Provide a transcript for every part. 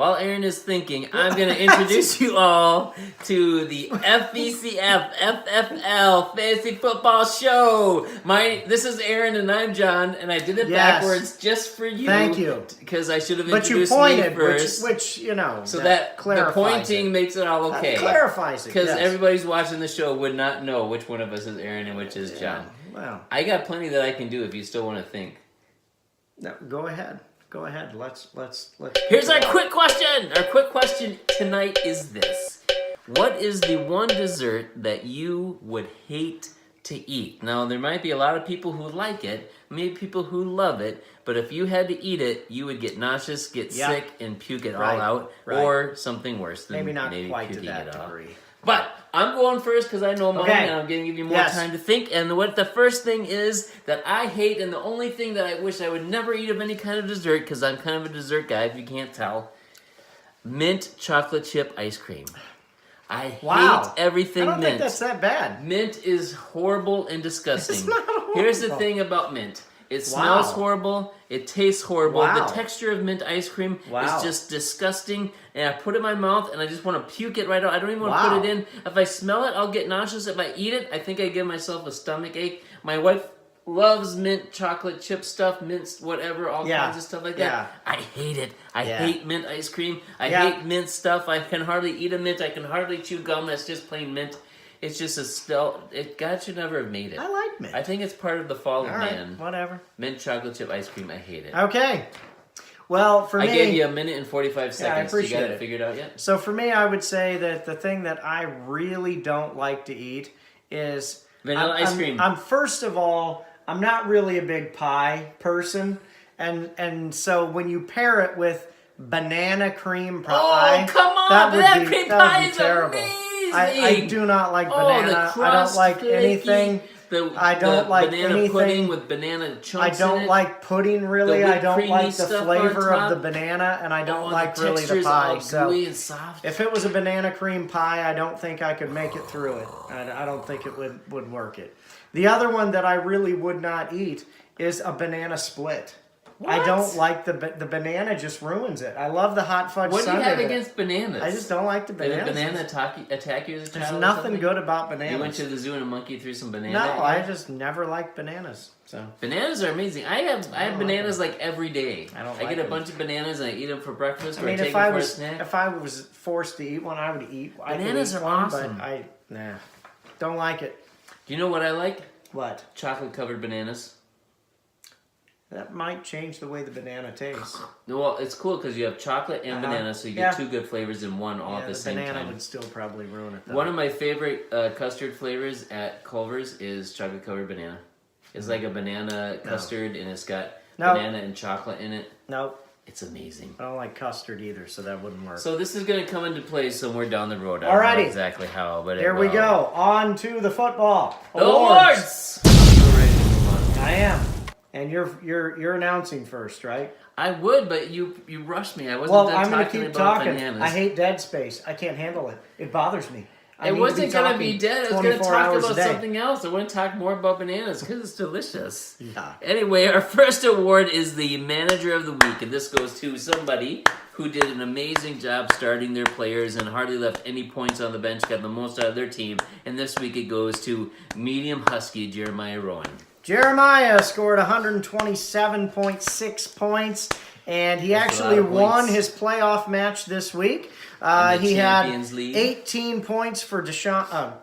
while Aaron is thinking, I'm going to introduce you all to the FVCFFFL Fantasy Football Show. This is Aaron and I'm John, and I did it backwards just for you. Thank you. Because I should have But you introduced pointed, me first. which you know, so that the pointing makes it all okay. Clarifies it. Because everybody's watching the show would not know which one of us is Aaron and which is John. Well, I got plenty that I can do if you still want to think. No, go ahead. Go ahead. Let's. Here's our quick question. Our quick question tonight is this: what is the one dessert that you would hate to eat? Now, there might be a lot of people who like it, maybe people who love it, but if you had to eat it, you would get nauseous, get sick, and puke it all out, or something worse than maybe not quite to puking that it degree. All. But I'm going first because I know mine, and I'm going to give you more time to think. And what the first thing is that I hate, and the only thing that I wish I would never eat of any kind of dessert, because I'm kind of a dessert guy, if you can't tell, mint chocolate chip ice cream. I hate everything mint. I don't think that's that bad. Mint is horrible and disgusting. It's not horrible. Here's the thing about mint. It smells horrible. It tastes horrible. The texture of mint ice cream is just disgusting. And I put it in my mouth, and I just want to puke it right out. I don't even want to put it in. If I smell it, I'll get nauseous. If I eat it, I think I give myself a stomach ache. My wife loves mint chocolate chip stuff, mint whatever, all kinds of stuff like that. I hate it. I hate mint ice cream. I hate mint stuff. I can hardly eat a mint. I can hardly chew gum that's just plain mint. It's just God should never have made it. I like mint. I think it's part of the fall of man. Whatever. Mint chocolate chip ice cream, I hate it. Okay. Well, for me... I gave you 1 minute and 45 seconds. I appreciate You got it figured out yet? So for me, I would say that the thing that I really don't like to eat is... vanilla ice cream. First of all, I'm not really a big pie person. And so when you pair it with banana cream pie... Oh, come on! Banana cream pie is terrible. Amazing! I do not like banana. The crust, I don't like flaky, anything. I don't like banana anything. Pudding with banana chunks I don't like pudding really. I don't like the flavor of the banana, and I don't like really the pie. So and soft. if it was a banana cream pie, I don't think I could make it through it. I don't think it would work it. The other one that I really would not eat is a banana split. What? I don't like the banana, just ruins it. I love the hot fudge sundae. What do you have against bananas? I just don't like the bananas. Did a banana attack you as a child? There's nothing good about bananas. You went to the zoo and a monkey threw some bananas. No, I just never liked bananas. So bananas are amazing. I have bananas like every day. I get a bunch of bananas and I eat them for breakfast or I take if them for a snack. If I was forced to eat one, I would eat. Bananas are awesome. But don't like it. Do you know what I like? What? Chocolate covered bananas. That might change the way the banana tastes. Well, it's cool because you have chocolate and banana, so you get two good flavors in one all at the same time. The banana would still probably ruin it, though. One of my favorite custard flavors at Culver's is chocolate covered banana. It's like a banana custard, and it's got banana and chocolate in it. Nope. It's amazing. I don't like custard either, so that wouldn't work. So this is going to come into play somewhere down the road. Alrighty. I don't know exactly how, but here we go. On to the football. The awards! I am. And you're announcing first, right? I would, but you rushed me. I wasn't done I'm going to talking keep about talking. bananas. I hate dead space. I can't handle it. It bothers me. It wasn't going to be dead. I was going to talk about something else. I want to talk more about bananas because it's delicious. Yeah. Anyway, our first award is the Manager of the Week, and this goes to somebody who did an amazing job starting their players and hardly left any points on the bench, got the most out of their team. And this week it goes to Medium Husky Jeremiah Rowan. Jeremiah scored 127.6 points, and he actually won his playoff match this week. He had 18 points for Deshaun.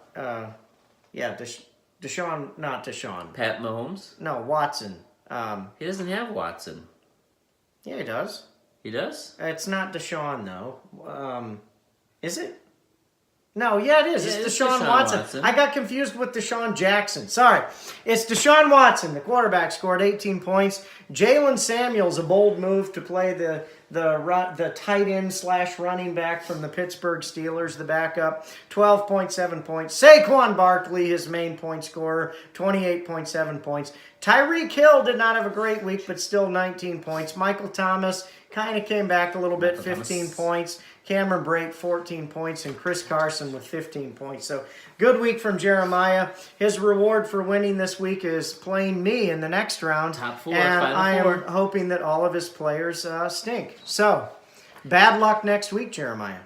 Deshaun, not Deshaun. Pat Mahomes? No, Watson. He doesn't have Watson. Yeah, he does. He does? It's not Deshaun, though. Is it? No, yeah, it is. Yeah, it's Deshaun Watson. I got confused with Deshaun Jackson. Sorry. It's Deshaun Watson. The quarterback scored 18 points. Jalen Samuels, a bold move to play the tight end / running back from the Pittsburgh Steelers, the backup, 12.7 points. Saquon Barkley, his main point scorer, 28.7 points. Tyreek Hill did not have a great week, but still 19 points. Michael Thomas kind of came back a little bit, 15 points. Cameron Brate, 14 points, and Chris Carson with 15 points. So, good week from Jeremiah. His reward for winning this week is playing me in the next round. Top four, and Final I Four. am hoping that all of his players stink. So, Bad luck next week, Jeremiah.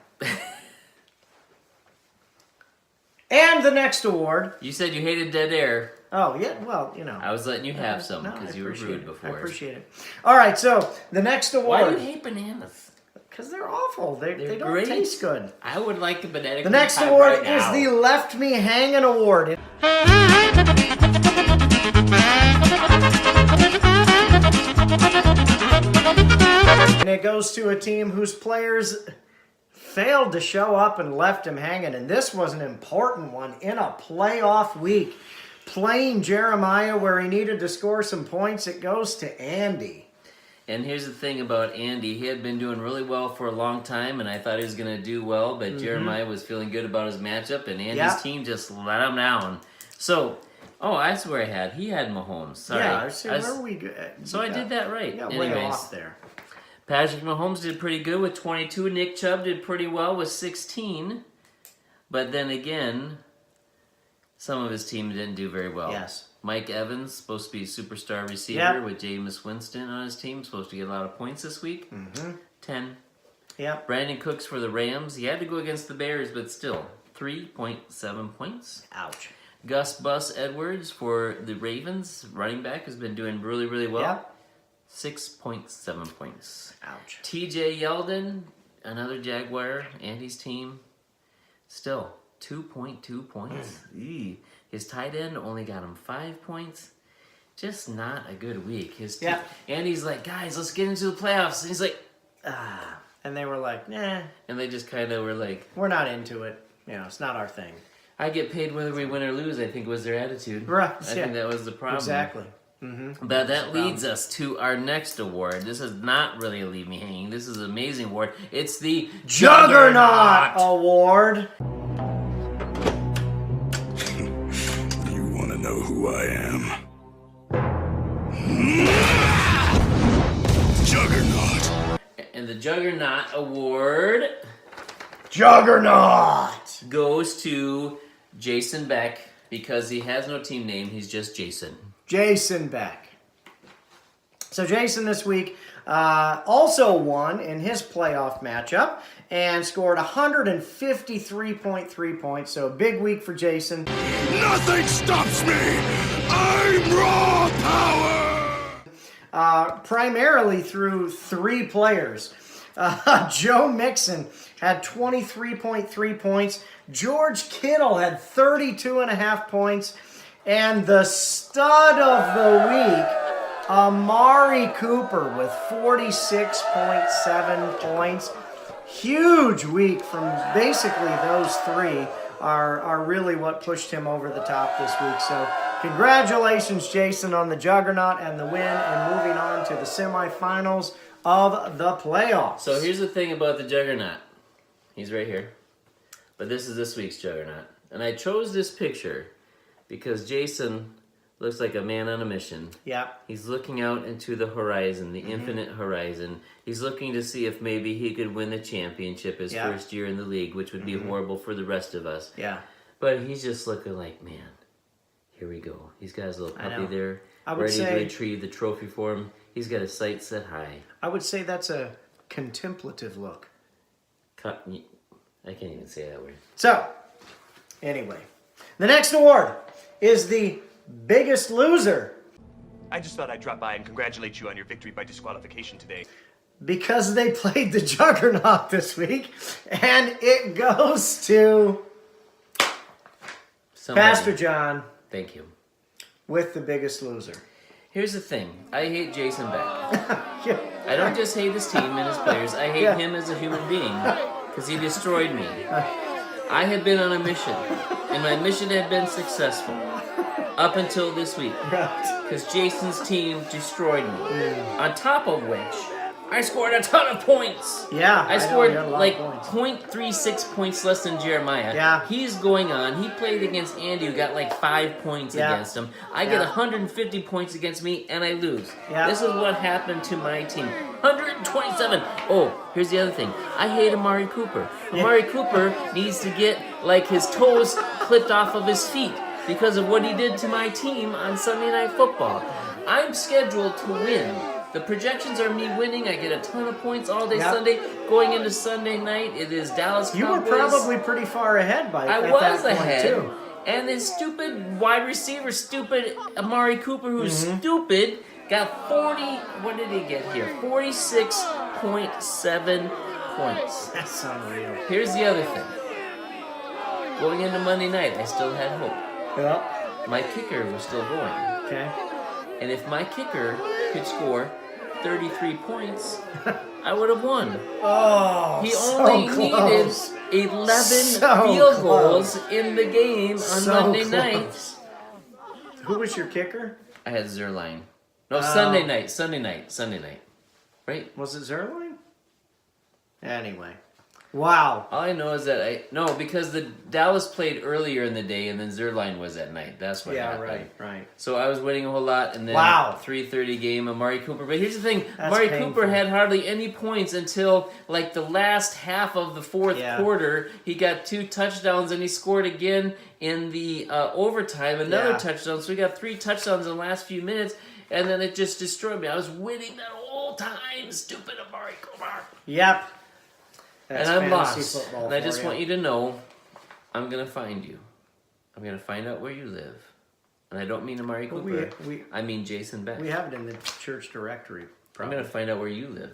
And the next award. You said you hated dead air. Oh, yeah, well, you know. I was letting you have some because you were rude before. I appreciate it. All right, so the next award. Why do you hate bananas? Because they're awful. They don't great. taste good. I would like a banana. The next award is the Left Me Hanging Award. And it goes to a team whose players failed to show up and left him hanging. And this was an important one in a playoff week. Playing Jeremiah where he needed to score some points, it goes to Andy. And here's the thing about Andy. He had been doing really well for a long time, and I thought he was going to do well, but Jeremiah was feeling good about his matchup, and Andy's team just let him down. So, I swear he had Mahomes. Sorry. Yeah, where we go? So I did that right. Yeah, way off there. Patrick Mahomes did pretty good with 22. Nick Chubb did pretty well with 16. But then again, some of his team didn't do very well. Yes. Mike Evans, supposed to be a superstar receiver with Jameis Winston on his team, supposed to get a lot of points this week. 10. Yep. Brandon Cooks for the Rams. He had to go against the Bears, but still, 3.7 points. Ouch. Gus Bus Edwards for the Ravens. Running back has been doing really, really well. Yep. 6.7 points. Ouch. TJ Yeldon, another Jaguar, Andy's team. Still, 2.2 points. His tight end only got him 5 points. Just not a good week. Andy's like, guys, let's get into the playoffs. And he's like, And they were like, nah. And they just kind of were like, we're not into it. It's not our thing. I get paid whether we win or lose, I think was their attitude. Right. I think that was the problem. Exactly. But that leads us to our next award. This is not really a Leave Me Hanging. This is an amazing award. It's the Juggernaut Award. You want to know who I am? Juggernaut. And the Juggernaut Award goes to Jason Beck because he has no team name. He's just Jason. Jason Beck. So Jason this week also won in his playoff matchup and scored 153.3 points. So a big week for Jason. Nothing stops me. I'm raw power. Primarily through 3 players. Joe Mixon had 23.3 points. George Kittle had 32.5 points. And the stud of the week, Amari Cooper with 46.7 points. Huge week from basically those 3 are really what pushed him over the top this week. So congratulations, Jason, on the Juggernaut and the win, and moving on to the semifinals of the playoffs. So here's the thing about the Juggernaut. He's right here. But this is this week's Juggernaut. And I chose this picture because Jason looks like a man on a mission. Yeah. He's looking out into the horizon, the infinite horizon. He's looking to see if maybe he could win the championship his first year in the league, which would be horrible for the rest of us. Yeah. But he's just looking like, man, here we go. He's got his little puppy there, ready to retrieve the trophy for him. He's got his sights set high. I would say that's a contemplative look. I can't even say that word. So, anyway, the next award is the biggest loser. I just thought I'd drop by and congratulate you on your victory by disqualification today. Because they played the Juggernaut this week, and it goes to Pastor John. Thank you. With the biggest loser. Here's the thing. I hate Jason Beck. Yeah. I don't just hate his team and his players. I hate him as a human being because he destroyed me. I had been on a mission, and my mission had been successful up until this week because Jason's team destroyed me. On top of which, I scored a ton of points. Yeah, I scored like 0.36 points less than Jeremiah. Yeah. He's going on. He played against Andy, who got like 5 points against him. I get 150 points against me, and I lose. Yeah. This is what happened to my team. 127. Oh, here's the other thing. I hate Amari Cooper. Amari Cooper needs to get like his toes clipped off of his feet because of what he did to my team on Sunday Night Football. I'm scheduled to win The projections are me winning. I get a ton of points all day Yep. Sunday. Going into Sunday night, it is Dallas Cowboys. You were probably pretty far ahead by I at was that point, ahead. too. And this stupid wide receiver, stupid Amari Cooper, who's Mm-hmm. stupid, got 40. What did he get here? 46.7 points. That's unreal. Here's the other thing. Going into Monday night, I still had hope. Yep. My kicker was still going. Okay. And if my kicker could score 33 points, I would have won. Oh, He so only close. needed 11 So field close. goals in the game on So Monday close. night. Who was your kicker? I had Zerline. No, Sunday night. Right? Was it Zerline? Anyway. Wow. All I know is that because the Dallas played earlier in the day and then Zerline was at night. That's what happened. Right. So I was winning a whole lot, and then Wow. 3:30 game, Amari Cooper. But here's the thing: That's Amari painful. Cooper had hardly any points until like the last half of the fourth quarter. He got 2 touchdowns, and he scored again in the overtime, another touchdown. So he got 3 touchdowns in the last few minutes, and then it just destroyed me. I was winning that whole time, stupid Amari Cooper. Yep. That's And I'm fantasy lost. football And I for just want you to know, I'm going to find you. I'm going to find out where you live. And I don't mean Amari Well, Cooper. we- I mean Jason Beck. We have it in the church directory. I'm Probably. going to find out where you live.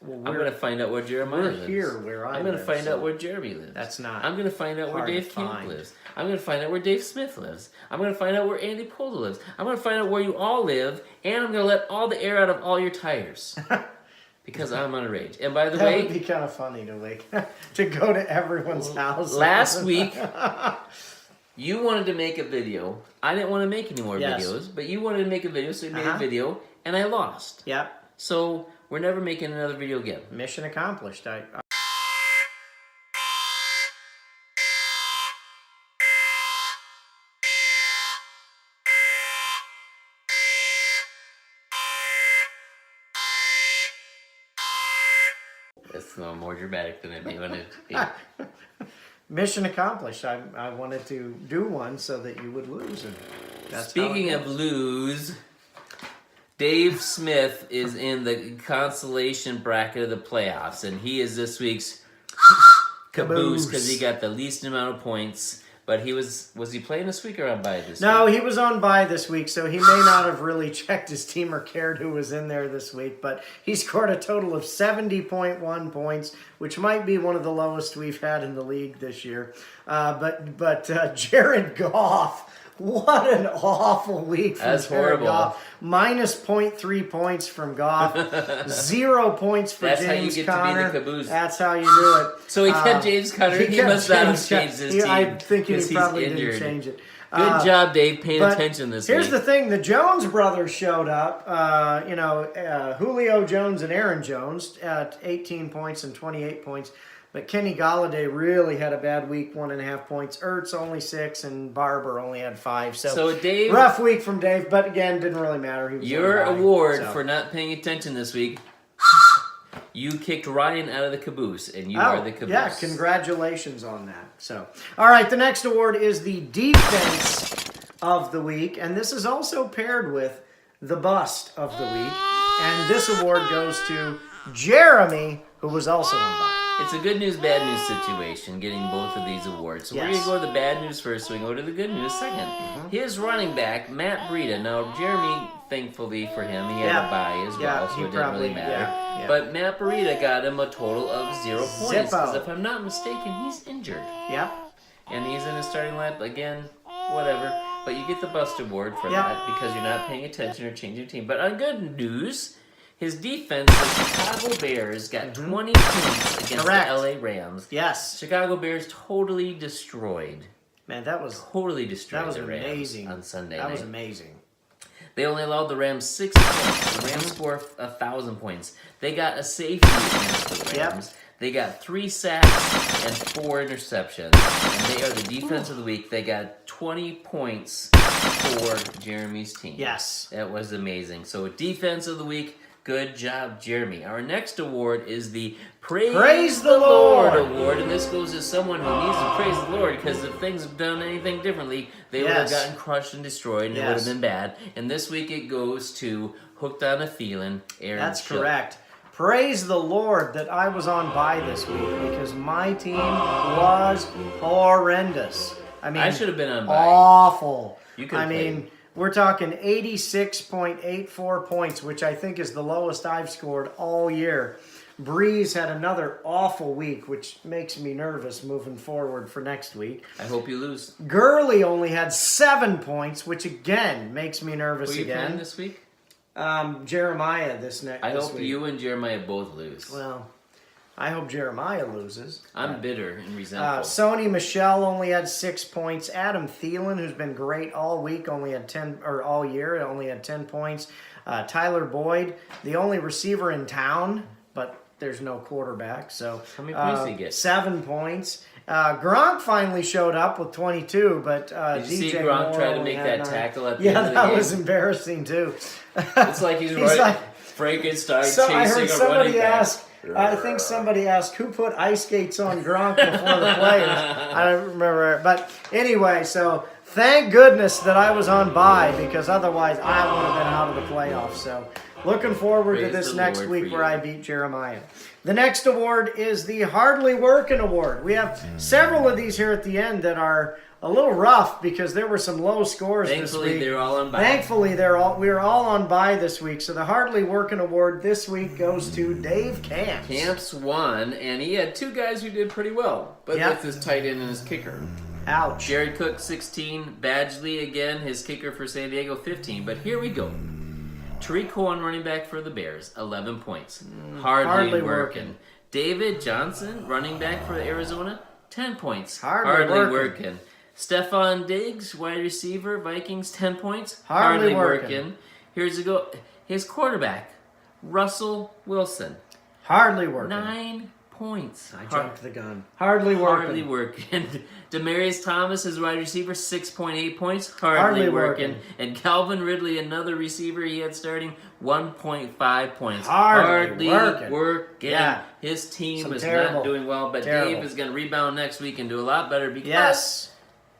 Well, I'm going to find out where Jeremiah we're lives. here where I I'm going to live, find so out where Jeremy lives. that's not I'm going to find out where hard to Dave Camp find. lives. I'm going to find out where Dave Smith lives. I'm going to find out where Andy Polda lives. I'm going to find out where you all live, and I'm going to let all the air out of all your tires. Because I'm on a rage. And by the That way, would be kind of funny to to go to everyone's house. last week, you wanted to make a video. I didn't want to make any more videos, but you wanted to make a video, so you made a video, and I lost. Yep. So we're never making another video again. Mission accomplished. It's no more dramatic than it be when it. Mission accomplished. I wanted to do one so that you would lose. And that's Speaking of lose, Dave Smith is in the consolation bracket of the playoffs, and he is this week's caboose because he got the least amount of points. But was he playing this week or on bye this week? No, he was on bye this week, so he may not have really checked his team or cared who was in there this week. But he scored a total of 70.1 points, which might be one of the lowest we've had in the league this year. But Jared Goff, what an awful week from That's Jared horrible. Goff. Minus 0.3 points from Goff. 0 points for That's James how you get Conner. to be the caboose. That's how you do it. So he kept James Conner. He kept must not have James Conner. changed his team. I'm thinking because he he's probably injured. didn't change it. Good job, Dave, paying But attention this here's week. the thing: the Jones brothers showed up. Julio Jones and Aaron Jones at 18 points and 28 points. But Kenny Golladay really had a bad week, 1.5 points. Ertz only 6, and Barber only had 5. So Dave, rough week from Dave, but again, didn't really matter. He was your on bye, award so. for not paying attention this week. You kicked Ryan out of the caboose, and you are the caboose. Yeah, congratulations on that. So, all right, the next award is the defense of the week, and this is also paired with the bust of the week. And this award goes to Jeremy, who was also on bye. It's a good news, bad news situation, getting both of these awards. So we're going to go to the bad news first, so we can go to the good news second. His running back, Matt Breida. Now, Jeremy, thankfully for him, he had a bye as well, so it didn't really matter. But Matt Breida got him a total of 0 points. Because if I'm not mistaken, he's injured. Yep. And he's in his starting lineup again, whatever. But you get the bust award for that because you're not paying attention or changing your team. But on good news, his defense, the Chicago Bears, got 20 points against the LA Rams. Yes. Chicago Bears totally destroyed. Man, that was the Rams amazing on Sunday night. That was amazing. They only allowed the Rams 6 points. The Rams scored 1,000 points. They got a safety against the Rams. They got 3 sacks and 4 interceptions. And they are the defense of the week. They got 20 points for Jeremy's team. Yes. That was amazing. So defense of the week Good job, Jeremy. Our next award is the Praise the Lord award, and this goes to someone who needs to praise the Lord, because if things have done anything differently, they would have gotten crushed and destroyed, and it would have been bad. And this week it goes to Hooked on a Feeling, Aaron. That's Schill. correct. Praise the Lord that I was on bye this week, because my team was horrendous. I mean, I should have been on bye. Awful. You could have played. We're talking 86.84 points, which I think is the lowest I've scored all year. Breeze had another awful week, which makes me nervous moving forward for next week. I hope you lose. Gurley only had 7 points, which again makes me nervous Who are you again. playing this week? Jeremiah this next. I hope week. you and Jeremiah both lose. Well, I hope Jeremiah loses. I'm bitter and resentful. Sony Michelle only had 6 points. Adam Thielen, who's been great all week, only had 10, or all year, only had 10 points. Tyler Boyd, the only receiver in town, but there's no quarterback. So how many points did he get? 7 points. Gronk finally showed up with 22, but Did you DJ see Gronk Moore try to only make had that 9. tackle at the end of the Yeah, game? that was embarrassing too. It's like he's running. like, Frankenstein so chasing I heard a somebody running back. ask. I think somebody asked who put ice skates on Gronk before the players. I don't remember, but anyway, so thank goodness that I was on bye, because otherwise I would have been out of the playoffs. So looking forward to Praise this the next Lord week for where you. I beat Jeremiah. The next award is the Hardly Working Award. We have several of these here at the end that are a little rough because there were some low scores this Thankfully, week. they're all on bye. Thankfully, we are all on bye this week. So the Hardly Working Award this week goes to Dave Camps. Camps won, and he had 2 guys who did pretty well, but Yep. with his tight end and his kicker. Ouch. Jared Cook, 16. Badgley, again, his kicker for San Diego, 15. But here we go. Tariq Cohen, running back for the Bears, 11 points. Hardly working. David Johnson, running back for Arizona, 10 points. Hardly working. Stephon Diggs, wide receiver, Vikings, 10 points. Hardly working. Here's a go. His quarterback, Russell Wilson, Hardly working. 9 points. I jumped the gun. Hardly working. Hardly working. Demarius Thomas, his wide receiver, 6.8 points. Hardly Hardly working. working. And Calvin Ridley, another receiver he had starting, 1.5 points. Hardly working. working. Yeah. His team Some is terrible- not doing well, but terrible. Dave is going to rebound next week and do a lot better because Yes.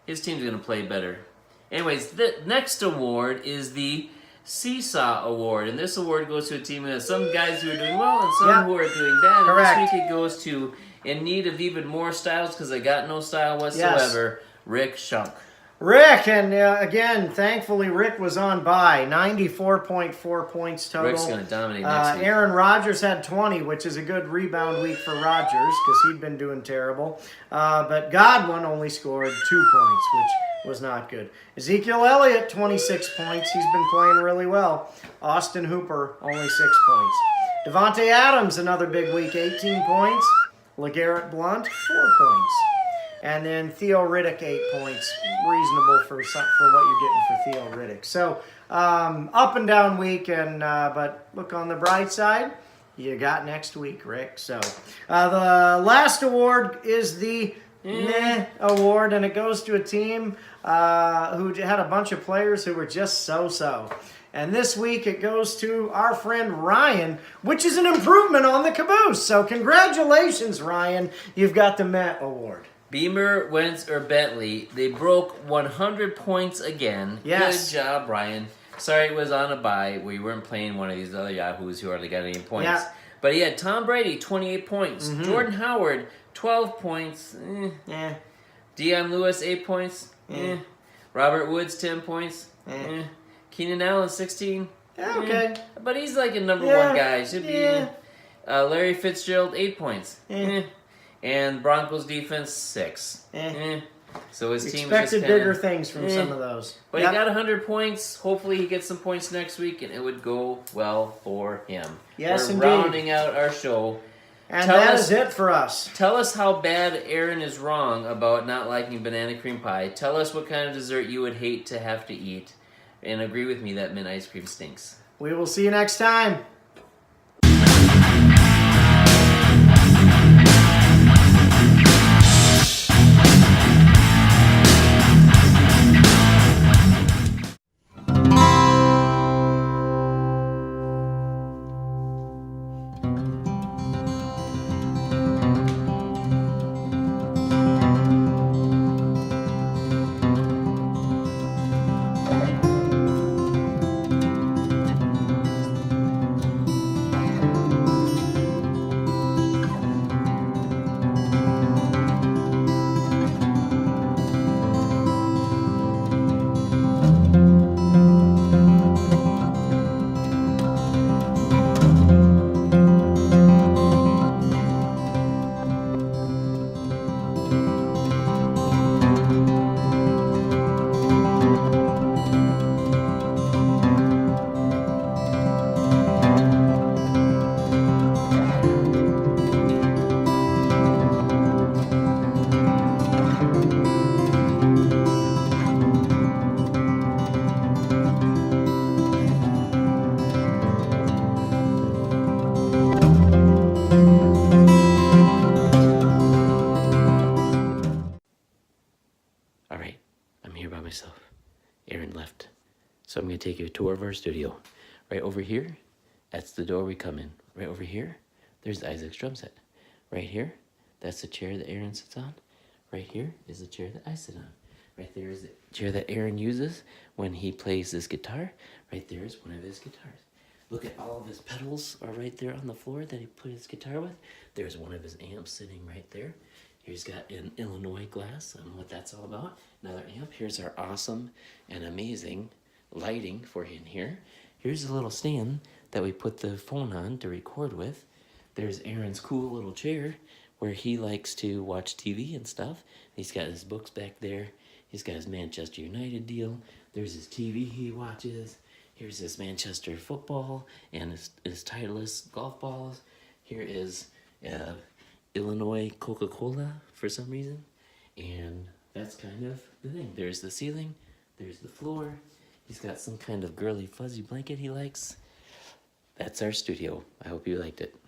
his team's going to play better. Anyways, the next award is the Seesaw Award, and this award goes to a team that has some guys who are doing well and some Yep. who are doing bad. And Correct. this week it goes to, in need of even more styles because I got no style whatsoever, Rick Shunk. Rick, and again, thankfully Rick was on bye. 94.4 points total. Rick's going to dominate next week. Aaron Rodgers had 20, which is a good rebound week for Rodgers because he'd been doing terrible. But Godwin only scored 2 points, which was not good. Ezekiel Elliott, 26 points. He's been playing really well. Austin Hooper, only 6 points. Devontae Adams, another big week, 18 points. LeGarrette Blount, 4 points. And then Theo Riddick, 8 points. Reasonable for what you're getting for Theo Riddick. So, up and down week, and but look on the bright side. You got next week, Rick. So, the last award is the Meh Award, and it goes to a team who had a bunch of players who were just so-so. And this week it goes to our friend Ryan, which is an improvement on the caboose. So congratulations, Ryan. You've got the Met Award. Beamer, Wentz, or Bentley, they broke 100 points again. Yes. Good job, Ryan. Sorry it was on a bye where you weren't playing one of these other Yahoos who hardly got any points. Yeah. But he had Tom Brady, 28 points. Jordan Howard, 12 points. Yeah. Deion Lewis, 8 points. Robert Woods, 10 points. Keenan Allen, 16. Yeah, okay. But he's like a number Yeah. one guy. Should be. Larry Fitzgerald, 8 points. And Broncos defense, 6. So his team was just Expected kinda, bigger things from some of those. But Yep. he got 100 points. Hopefully he gets some points next week, and it would go well for him. Yes, We're indeed. rounding out our show. And Tell that us- is it for us. Tell us how bad Aaron is wrong about not liking banana cream pie. Tell us what kind of dessert you would hate to have to eat. And agree with me that mint ice cream stinks. We will see you next time. here by myself. Aaron left. So I'm going to take you a tour of our studio. Right over here, that's the door we come in. Right over here, there's Isaac's drum set. Right here, that's the chair that Aaron sits on. Right here is the chair that I sit on. Right there is the chair that Aaron uses when he plays his guitar. Right there is one of his guitars. Look at all of his pedals are right there on the floor that he put his guitar with. There's one of his amps sitting right there. Here's got an Illinois glass and what that's all about. Another amp. Here's our awesome and amazing lighting for in here. Here's a little stand that we put the phone on to record with. There's Aaron's cool little chair where he likes to watch TV and stuff. He's got his books back there. He's got his Manchester United deal. There's his TV he watches. Here's his Manchester football and his Titleist golf balls. Here is Illinois Coca-Cola for some reason. And that's kind of the thing. There's the ceiling. There's the floor. He's got some kind of girly fuzzy blanket he likes. That's our studio. I hope you liked it.